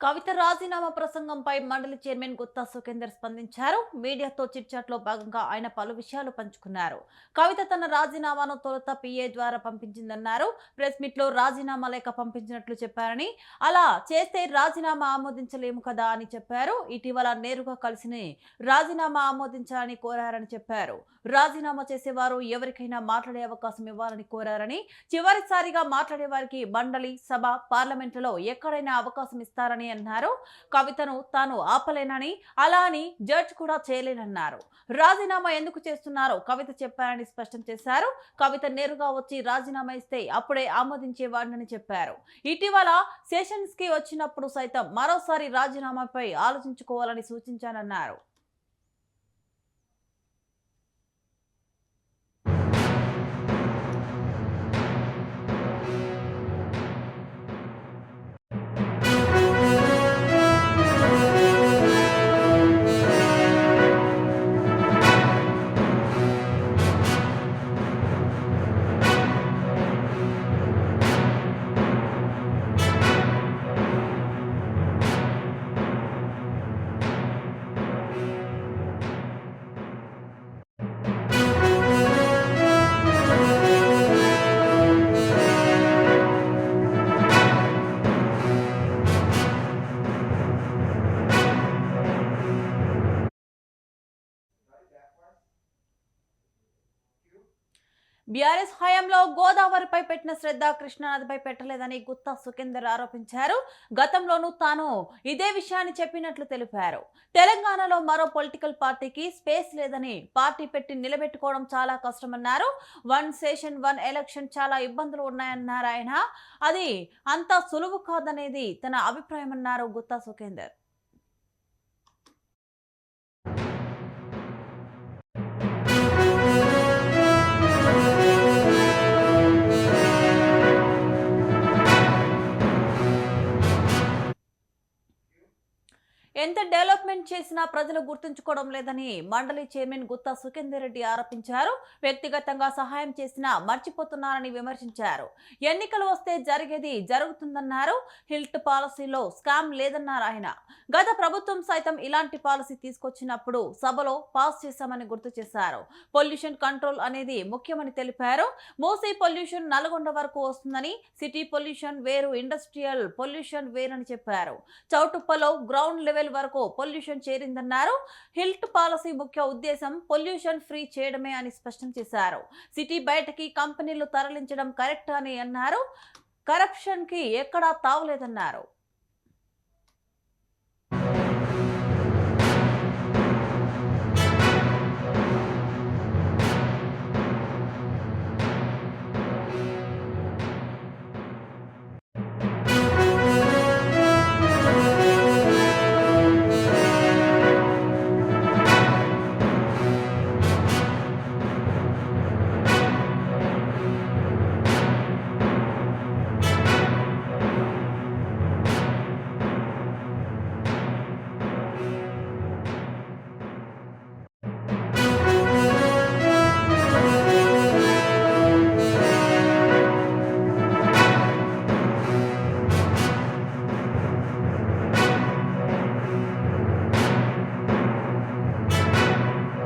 కవిత రాజీనామా ప్రసంగంపై మండలి చైర్మన్ గుత్తా సుఖేందర్ స్పందించారు. మీడియాతో చిట్చాట్ లో భాగంగా ఆయన పలు విషయాలు పంచుకున్నారు. కవిత తన రాజీనామాను తొలుత పిఏ ద్వారా పంపించిందన్నారు. ప్రెస్ మీట్ లో రాజీనామా లేఖ పంపించినట్లు చెప్పారని, అలా చేస్తే రాజీనామా ఆమోదించలేము కదా అని చెప్పారు. ఇటీవల నేరుగా కలిసి రాజీనామా ఆమోదించాలని కోరారని చెప్పారు. రాజీనామా చేసేవారు ఎవరికైనా మాట్లాడే అవకాశం ఇవ్వాలని కోరారని, చివరిసారిగా మాట్లాడే వారికి మండలి, సభ, పార్లమెంటులో ఎక్కడైనా అవకాశం ఇస్తారని అన్నారు. కవితను తాను ఆపలేనని, అలా అని జడ్జ్ కూడా చేయలేనన్నారు. రాజీనామా ఎందుకు చేస్తున్నారో కవిత చెప్పారని స్పష్టం చేశారు. కవిత నేరుగా వచ్చి రాజీనామా ఇస్తే అప్పుడే ఆమోదించేవాడినని చెప్పారు. ఇటీవల సెషన్స్ కి వచ్చినప్పుడు సైతం మరోసారి రాజీనామాపై ఆలోచించుకోవాలని సూచించానన్నారు. బీఆర్ఎస్ హయాంలో గోదావరిపై పెట్టిన శ్రద్ధ కృష్ణానదిపై పెట్టలేదని గుత్తా సుఖేందర్ ఆరోపించారు. గతంలోనూ తాను ఇదే విషయాన్ని చెప్పినట్లు తెలిపారు. తెలంగాణలో మరో పొలిటికల్ పార్టీకి స్పేస్ లేదని, పార్టీ పెట్టి నిలబెట్టుకోవడం చాలా కష్టమన్నారు. వన్ సెషన్ వన్ ఎలక్షన్ చాలా ఇబ్బందులు ఉన్నాయన్నారు ఆయన. అది అంత సులువు కాదనేది తన అభిప్రాయమన్నారు గుత్తా సుఖేందర్. ఎంత డెవలప్మెంట్ చేసినా ప్రజలు గుర్తుంచుకోవడం లేదని మండలి చైర్మన్ గుత్తా సుఖేందర్ రెడ్డి ఆరోపించారు. వ్యక్తిగతంగా సహాయం చేసినా మర్చిపోతున్నారని విమర్శించారు. ఎన్నికలు వస్తే జరిగేది జరుగుతుందన్నారు. హిల్ట్ పాలసీలో స్కామ్ లేదన్నారు ఆయన. గత ప్రభుత్వం సైతం ఇలాంటి పాలసీ తీసుకొచ్చినప్పుడు సభలో పాస్ చేశామని గుర్తు చేశారు. పొల్యూషన్ కంట్రోల్ అనేది ముఖ్యమని తెలిపారు. మూసీ పొల్యూషన్ నల్గొండ వరకు వస్తుందని, సిటీ పొల్యూషన్ వేరు, ఇండస్ట్రియల్ పొల్యూషన్ వేరని చెప్పారు. చౌటుప్పలో గ్రౌండ్ లెవెల్ వరకు పొల్యూషన్ చేరిందన్నారు. హిల్ట్ పాలసీ ముఖ్య ఉద్దేశం పొల్యూషన్ ఫ్రీ చేయడమే అని స్పష్టం చేశారు. సిటీ బయటకి కంపెనీలు తరలించడం కరెక్ట్ అని అన్నారు. కరప్షన్ కి ఎక్కడా తావలేదన్నారు.